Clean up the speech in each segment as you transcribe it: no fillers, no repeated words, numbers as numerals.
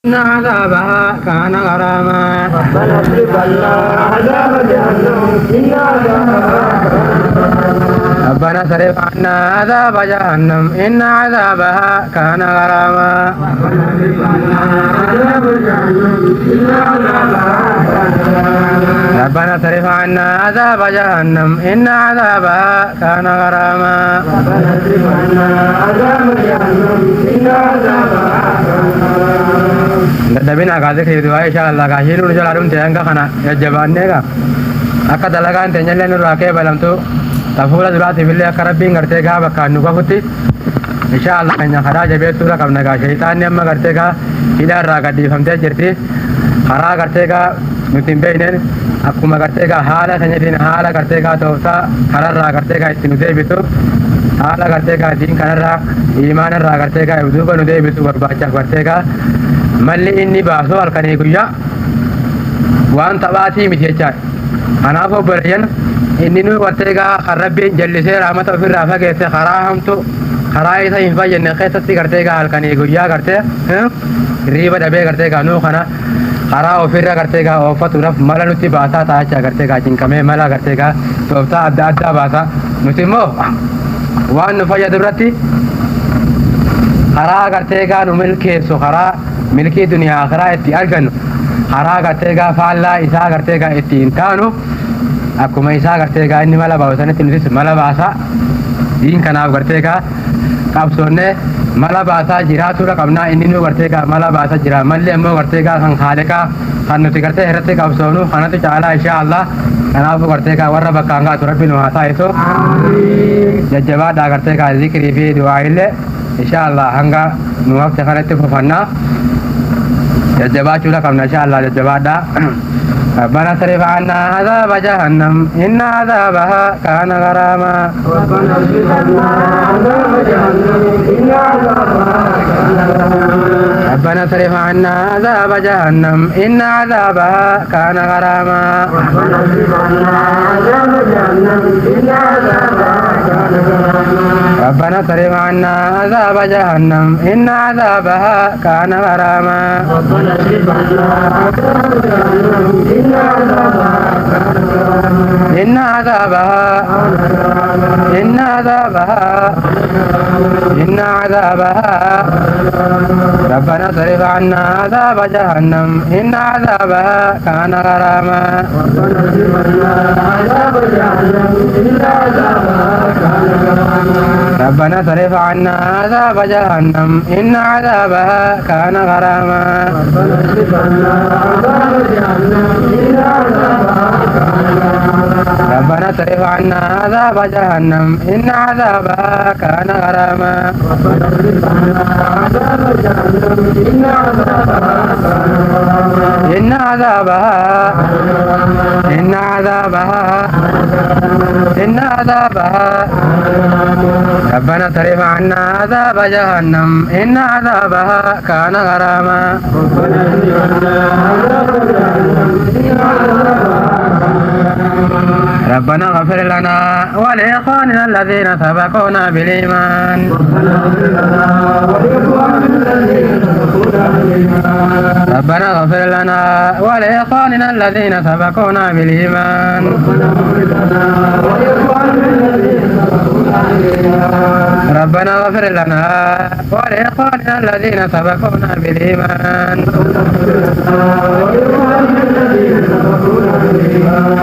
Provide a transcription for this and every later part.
إن عذابها كان غراما ربنا اصرف عنا عذاب جهنم إن عذابها ربنا اصرف عنا عذاب جهنم إن عذابها كان غراما ربنا اصرف عنا عذاب جهنم إن عذابها كان غراما ربنا اصرف عنا عذاب جهنم إن عذابها دبنا كذلك يدعى إن شاء الله كهير رجال أدم تيانغا خنا يجبان نيجا أكاد لغان تنجلن الراكب بلامتو تفولا دراسي بالله كربين غرتيغا بكانو كفتي إن شاء الله كنا خراج بيت سورة كمنا كا شيطان نما غرتيغا إلى الراكدي فهمت جرتي خرا غرتيغا نتيم بينن أكما غرتيغا حالا سنجدين حالا غرتيغا توسا خرا را غرتيغا استنودي بيتو حالا غرتيغا دين خرا إيمان را غرتيغا يودوبا نودي بيتو برباچا غرتيغا ملي إني باسو الكني كويا وان تباتي متيجا أنا أبو بريان إني نو غرتيغا خربي جلسي رحمة في الرافة كيسي خراهم تو خرائي إنفا جنة خيسة غرتيغا الكني كويا غرتي ريبا دبي غرتيغا نو خنا خرا وفيرا غرتيغا وفتو رف ملا نتي باسا تاچا غرتيغا جنكمي ملا غرتيغا توفتا أبدا أبدا باسا نتي مو وان نفايا دبرتي خرا غرتيغا نمل كيسو خرا ملكي دنيا آخرة اتي أرغن خرا غرتيغا فعلا إسا غرتيغا اتي انتانو أكما إسا غرتيغا إني ملا باوساني تنسيس ملا باسا دين كناف غرتيغا قابسوني ملا باسا جراتو رقمنا إني نو غرتيغا ملا باسا جرا ملي أمو غرتيغا خان خالقا خانو تغرتي هرتي قابسونو خانتو چالا إن شاء الله كناف غرتيغا وربا كانغا تربي نواسا إسو ججبا دا غرتيغا ذكري في دعائي إن شاء الله هنگا نواب تخانت ففنا ججبا چولا كمنا إن شاء الله ججبا دا ربنا اصرف عنا عذاب جهنم إن عذابها كان غراما ربنا اصرف عنا عذاب جهنم إن عذابها كان غراما ربنا اصرف عنا عذاب جهنم إن عذابها كان غراما ربنا اصرف عنا عذاب جهنم إن عذابها كان غراما ربنا اصرف عنا عذاب جهنم إن عذابها كان غراما ربنا اصرف عنا عذاب جهنم إن عذابها كان غراما إن عذابها إن عذابها إن عذابها ربنا اصرف عنا عذاب جهنم إن عذابها كان غراما ربنا اصرف عنا عذاب جهنم إن عذابها كان غراما ربنا اصرف عنا عذاب جهنم إن عذابها كان غراما ربنا اصرف عنا عذاب جهنم إن عذابها كان غراما ربنا اصرف عنا عذاب جهنم إن عذابها كان غراما ربنا اصرف عنا عذاب جهنم إن عذابها كان غراما إن عذابها إن عذابها إن عذابها ربنا اصرف عنا عذاب جهنم إن عذابها كان غراما ربنا اصرف عنا عذاب جهنم إن عذابها ربنا اغفر لنا ولإخواننا الذين سبقونا بالإيمان ربنا اغفر لنا ولإخواننا الذين سبقونا بالإيمان ربنا اغفر لنا ولإخواننا الذين سبقونا بالإيمان ربنا اغفر لنا ولإخواننا الذين سبقونا بالإيمان ربنا اغفر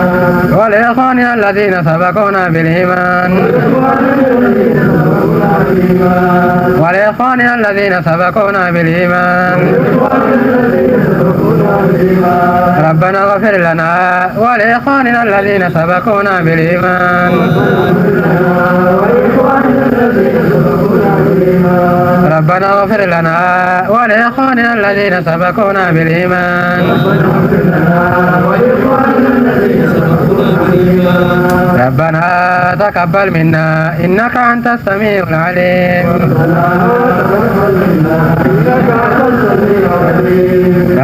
لنا ولإخواننا الذين سبقونا بالإيمان ولإخواننا الذين سبقونا بالإيمان ولإخواننا الذين سبقونا بالإيمان ربنا اغفر لنا ولإخواننا الذين سبقونا بالإيمان ربنا اغفر لنا ولإخواننا الذين سبقونا بالإيمان ربنا تقبل منا إنك أنت السميع العليم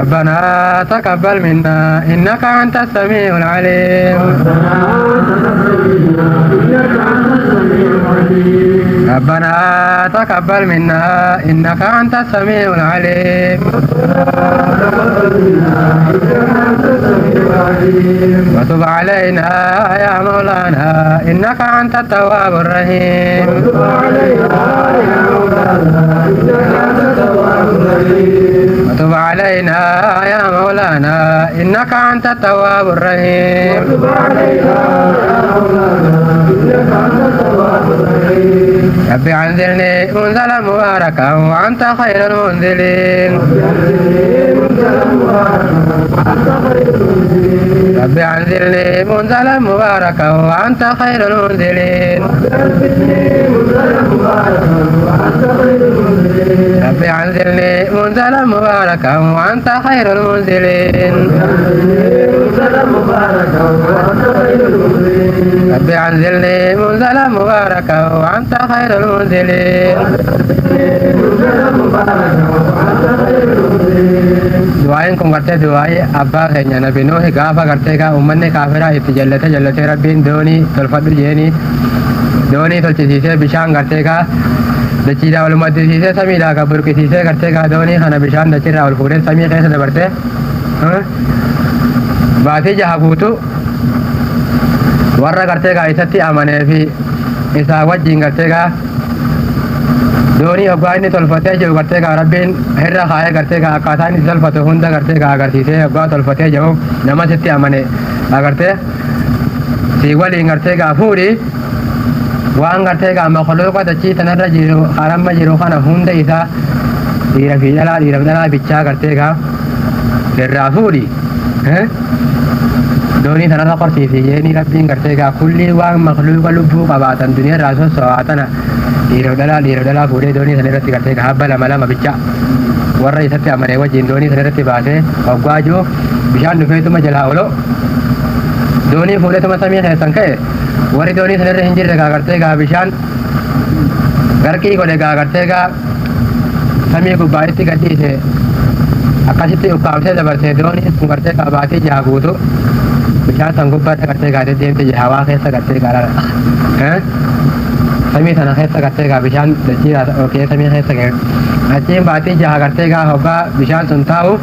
ربنا تقبل منا إنك أنت السميع العليم ربنا تقبل منا إنك أنت السميع العليم وتب علينا يا مولانا إنك أنت التواب الرحيم وتب علينا يا مولانا إنك أنت التواب الرحيم رب أنزلني منزلا مباركا وأنت خير المنزلين رب أنزلني منزلا مباركا وأنت خير المنزلين رب أنزلني منزلا مباركا وأنت خير المنزلين رب أنزلني منزلا مباركا وأنت خير المنزلين دعائكم करते दुआई अब्बा खैन्या नबी नूह गाफा करते का उम्मने काफिरा इतजल्लते जल्लते रब्बिन दोनी तलफदुल जेनी दोनी तलचिसे बिशान करते का दचीरा वल मदसीसे समीला का बुरकिसे करते का दोनी खाना बिशान दचीरा वल फुरे समी कैसे दबरते बाती जहां गुतु वर्रा करते का इसती अमने भी इसा वजिंग करते का दोनी अब्बानी तलफते जो करते का रब्बिन हिर्रा खाया करते का आकाशानी तलफते हुंदा करते का अगर सीसे अब्बा तलफते जो नमस्ते अमने अगरते सीवलिंग करते का फूरी वांग करते का मखलूक का दची तनरा जीरो आराम में जीरो खाना हुंदा इसा दीरा फिजला बिच्चा करते का हिर्रा फूरी हैं दोनी तनरा कर सीसे ये नी रब्बिन करते का कुल्ली वांग मखलूक का लुब्बू का बातन दुनिया रासो सवातना dira dala fuudhee doonii sana irratti gartee habba lama bicha warra isatti amanee wajjin doonii sana irratti baasee waggaa jiru bishaan dhufeetuma jalaa olo doonii fuudheetuma samii keessan ka'e warri doonii sana irra hin jirre gaagartee gaa bishaan garqii godhe gaagartee gaa samii gubbaatti gadhiise akkasitti ukkaamsee dabarsee doonii sun gartee gaa baatee jaha guutu bishaan san gubbaatti gartee gaa deemte hawaa keessa gartee gaa samii sana keessa gartee gaa bishaan dachiidha okee samii keessa ga'e achiin baatii jaha gartee gaa hoggaa bishaan sun taa'u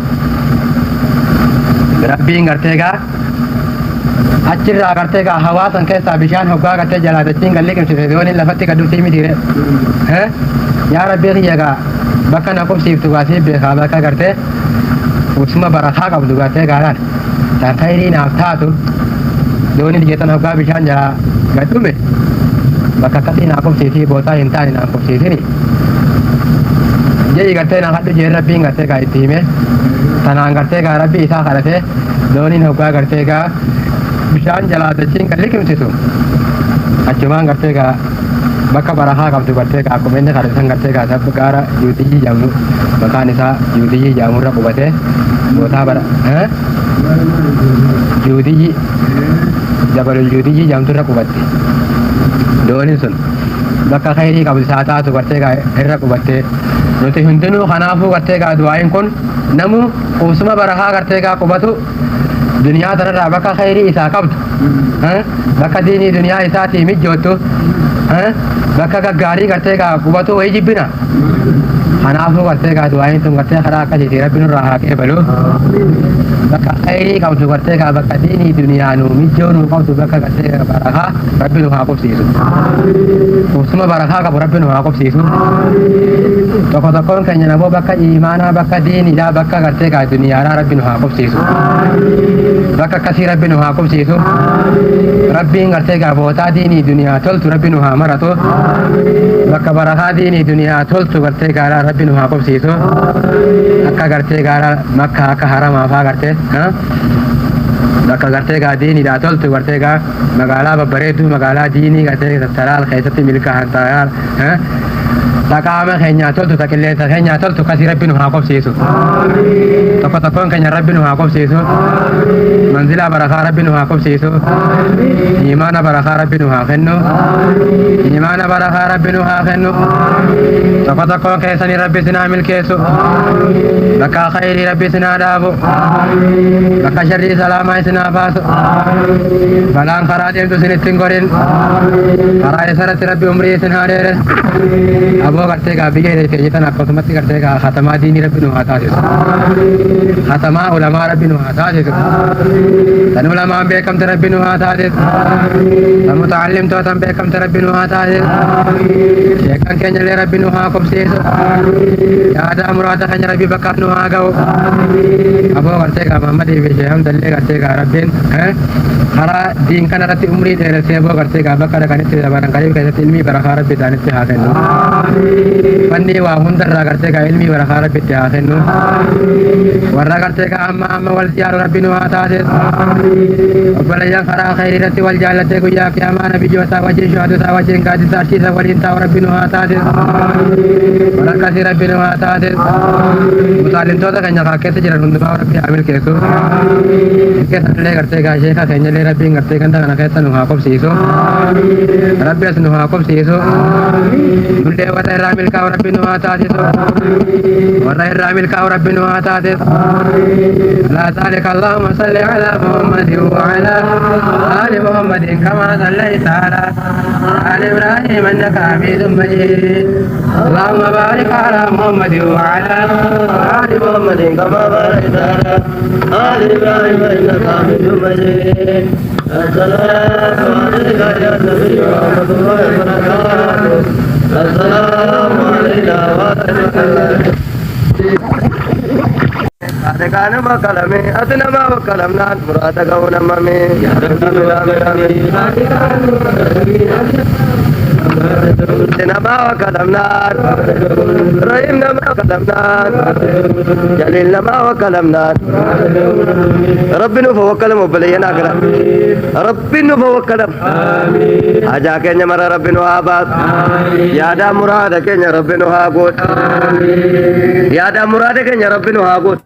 rabbiin gartee gaa achirraa gartee gaa hawaa san keessaa bishaan hoggaa gartee jalaa dachiin galli qimsite dooniin lafatti gadduutii mitiire yaa rabbii kiyya gaa bakka na qubsiiftu gaasii beekaa bakka gartee usuma barakaa qabdu gartee gaadhaan tan khayrii naaf taatu dooniin jeetan hoggaa bishaan jalaa gadhume bakka akkasii naa qubsiisii bootaa hin taane naa qubsiisini jedhi gartee naa kadhu jee rabbiin gartee gaa itti hime tanaan gartee gaa rabbii isaa kadhatee dooniin hoggaa gartee gaa bishaan jalaa dachiin kan liqimsitu achumaan gartee gaa bakka barahaa qabdu gartee gaa akkuma inni kadhatan gartee gaa sabba gaara juutiyyi jedhamu maqaan isaa juutiyyi jedhamurra qubatee bootaa bara juutiyyi jabalul juutiyyi jedhamturra qubatti dooniin sun bakka khayrii qabdu isaa taatu gartee gaa irra qubattee nuti hundinuu kanaafuu gartee gaa du'aayin kun namu qubsuma barahaa gartee gaa qubatu duniyaa tanarraa bakka khayrii isaa qabdu bakka diinii duniyaa isaatii mijjoottu bakka gaggaarii gartee gaa qubatu wayii jibbina kanaafuu gartee gaa du'aayin sun gartee karaa akkasiitii rabbi nurraa haa qeebalu bakka khayrii qabdu gartee gaa bakka diinii duniyaa nuu mijjoo nuu qabdu bakka gartee gaa barakaa rabbi nu haa qubsiisu qubsuma barakaa qabu rabbi nu haa qubsiisu tokko tokkoon keenya naboo bakka iimaanaa bakka diiniidhaa bakka gartee gaa duniyaadhaa rabbi nu haa qubsiisu bakka akkasii rabbi nu haa qubsiisu rabbiin gartee gaa bootaa diinii duniyaa toltu rabbi nu haa maratu bakka barakaa diinii duniyaa toltu gartee gaaraa rabbi nu haa qubsiisu akka gartee gaaraa makka akka haramaa faa gartee bakka gartee gaa diiniidhaa toltu gartee gaa magaalaa babbareedduu magaalaa diinii gartee talaal keessatti milkaa'an taa'aa تقام خينيا تولت تكلي خينيا تولت كثير ربنا هاقف سيسو تكون كنيا ربنا هاقف سيسو منزل بركة ربنا هاقف سيسو إيمان بركة ربنا هاخنو إيمان بركة ربنا هاخنو تكون كيسني ربي سنعمل كيسو لك خير ربي سنادابو لك شر سلام سنافاسو فلان خراديم تسنتين خرائي سرت ربي عمري سنهارير أبو करते का भी है कि जितना कसमती करते का ख़त्मा दीनी रब्बी नु आता है ख़त्मा उलमा रब्बी नु आता है तन उलमा बेकम रब्बी नु आता है तन मुतअल्लिम तो तन बेकम रब्बी नु आता है शेखन के जले रब्बी नु हाकम से यादा मुराद के रब्बी बकर नु आगो अबो करते का मोहम्मद भी हम दल्ले करते का रब्बी है हरा दीन का नरती उम्री दे रहे अबो करते का बकर का नित्य जबान करीब के इल्मी बरखा रब्बी दानित हासिल Pandi wa hundar ragartee ka ilmi barakara bitti haasenu warra gartee ka amma wal siyaaru rabbinu haa taate obboleeyyan karaa khayriirratti wal jaallattee guyyaa qiyaamaa nabiyyoota wajjin shuhadoota wajjin gaadisa arsiisa waliin taa'u rabbinu haa taate walakkasii rabbinu haa taate mutaalimtoota keenya kaa keessa jiran hundumaa rabbi haa milkeessu keessallee gartee ka sheeka keenyallee rabbiin gartee ganda kana keessa nu haa qobsiisu rabbi as nu haa qobsiisu nullee warra irraa milkaa'u rabbi nu haa taasisu warra irraa milkaa'u rabbi nu haa taasisu ala zaalika allahumma salli ala muhammadin wa ala ali muhammadin kama sallaita ala ali ibrahim innaka hamidun majid allahumma barik ala muhammadin wa ala ali muhammadin kama barakta ala ali ibrahim innaka hamidun majid assalamu alayka ya nabiy wa rahmatullahi wa barakatuh السلام علينا كان ما كلامي أتنا ما وكلامنا مراد كونا مامي يا ربي أتنا ما وكلامنا رحيم ما وكلامنا جليل ما وكلامنا ربي نفوكل مبلينا كلا ربي نفوكل أجا كنيا مرا ربي نوابات يا دا مراد كنيا ربي نوهاقود يا دا مراد كنيا ربي نوهاقود